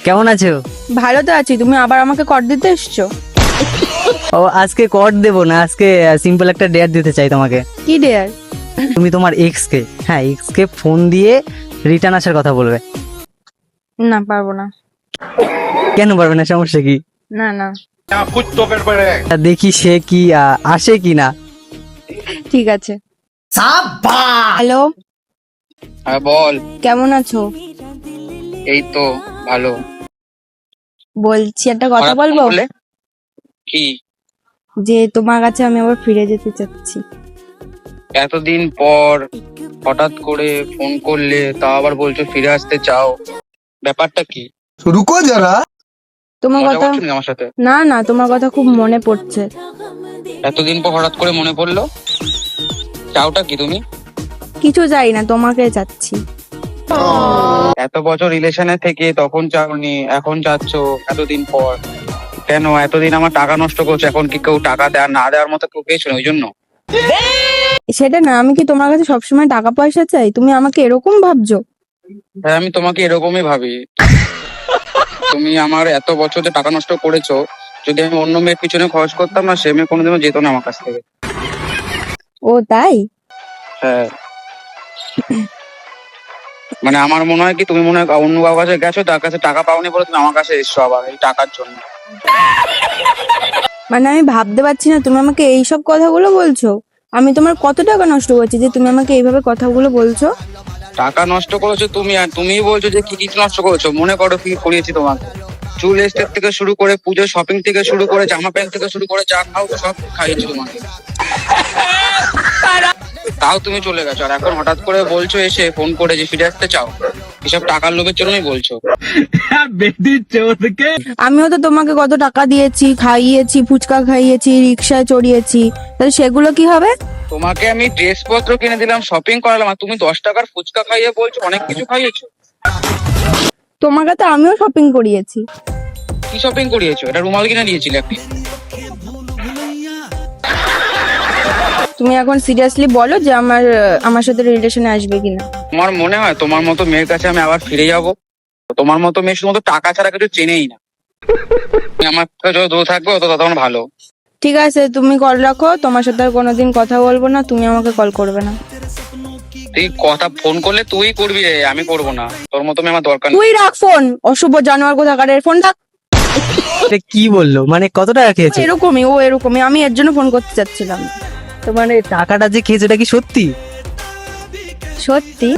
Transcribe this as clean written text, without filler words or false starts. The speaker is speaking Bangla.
কেমন আছো? ভালো তো আছি, তুমি আবার আমাকে কর দিতে এসছো? ও আজকে কর দেবো না, আজকে সিম্পল একটা ডেয়ার দিতে চাই তোমাকে। কি ডেয়ার? তুমি তোমার এক্স কে ফোন দিয়ে রিটার্ন আসার কথা বলবে। না, পারবো না। কেন পারবে না? সমস্যা কি? না না, দেখি সে কি আসে কি না। ঠিক আছে। হ্যালো, হ্যাঁ বল। কেমন আছো? এই তো ভালো। বলছি একটা কথা হঠাৎ বলবো, ফোন করলে? কি? যে তোমার কাছে আমি আবার ফিরে যেতে চাচ্ছি। এতদিন পর হঠাৎ করে ফোন করলে, তা আবার বলছো ফিরে আসতে চাও, ব্যাপারটা কি? रुको जरा। তোমার মজা কথা, করছো নাকি আমার সাথে? না না, তোমার কথা খুব মনে পড়ছে। এতদিন পর হঠাৎ করে মনে পড়লো, চাওটা কি তুমি? কিছু চাই না, তোমাকে চাচ্ছি। এত বছর রিলেশনে থেকে তখন চাওনি, এখন চাচ্ছ এতদিন পর। কেন এতদিন আমার টাকা নষ্ট করছো? এখন কি কেউ টাকা দেওয়ার না দেওয়ার মতো কেউ পেয়েছো না, ওই জন্য? সেটা না, আমি কি তোমার কাছে সবসময় টাকা পয়সা চাই? তুমি আমাকে এরকম ভাবছো? হ্যাঁ, আমি তোমাকে এরকমই ভাবি। তুমি আমার এত বছর যে টাকা নষ্ট করেছো, যদি আমি অন্য মেয়ের পিছনে খরচ করতাম না, সে মেয়ে কোনোদিনও যেত না আমার কাছ থেকে। ও তাই? হ্যাঁ, মানে আমার মনে হয় কি, তুমি মনে হয় অন্য কারো কাছে গেছো, তার কাছে টাকা পাওনি বলে তুমি আমার কাছে এসছো আবার এই টাকার জন্য। মানে আমি ভাবতে পারছি না, তুমি আমাকে এইসব কথাগুলো বলছো। আমি তোমার কত টাকা নষ্ট করছি যে তুমি আমাকে এইভাবে কথাগুলো বলছো? টাকা নষ্ট করেছো তুমি, আর তুমিই বলছো যে কি কি নষ্ট করেছো। মনে করো কি করিয়েছি তোমাকে। চুল স্টেপ থেকে শুরু করে পুজো শপিং থেকে শুরু করে জামা প্যান্ট থেকে শুরু করে যা খাও সব খাইয়েছি তোমাকে। তাও তুমি চলে গেছো, আর এখন হঠাৎ করে বলছো এসে ফোন করে যে ফিরে আসতে চাও। এসব টাকার লোভের জন্যই বলছো। আমিও তো তোমাকে কত টাকা দিয়েছি, খাইয়েছি, ফুচকা খাইয়েছি, রিক্সায় চড়িয়েছি, তাহলে সেগুলো কি হবে? তোমাকে আমি ড্রেস পত্র কিনে দিলাম, শপিং করালাম, আর তুমি 10 টাকার ফুচকা খাইয়ে বলছো অনেক কিছু খাইয়েছো। তোমাকে তো আমিও শপিং করিয়েছি। কি শপিং করিয়েছো? এটা রুমাল কিনে দিয়েছিলে আপনি। তুমি এখন সিরিয়াসলি বলো যে আমার সাথে রিলেশনে আসবে কিনা? তোমার মনে হয় তোমার মতো মেয়ের কাছে আমি আবার ফিরে যাব? তোমার মতো মেয়ে শুধুমাত্র টাকা ছাড়া কিছু চেনেই না। তুমি আমার থেকে যত দূর থাকবে তত তখন ভালো। ঠিক আছে, তুমি কল রাখো, তোমার সাথে আর কোনোদিন কথা বলবো না, তুমি আমাকে কল করবে না। তুই কথা ফোন করলে তুই করবি রে, আমি করবো না। তোর মতো মেয়ে আমার দরকার নেই। তুই রাখ ফোন, অশুভ জানোয়ার কোথাকারের, ফোন রাখ। এটা কি বললো? মানে কত টাকা খেয়েছে? ও এরকমই, আমি এর জন্য ফোন করতে চাচ্ছিলাম না। তো মানে টাকাটা যে খেয়েছে এটা কি সত্যি? সত্যি?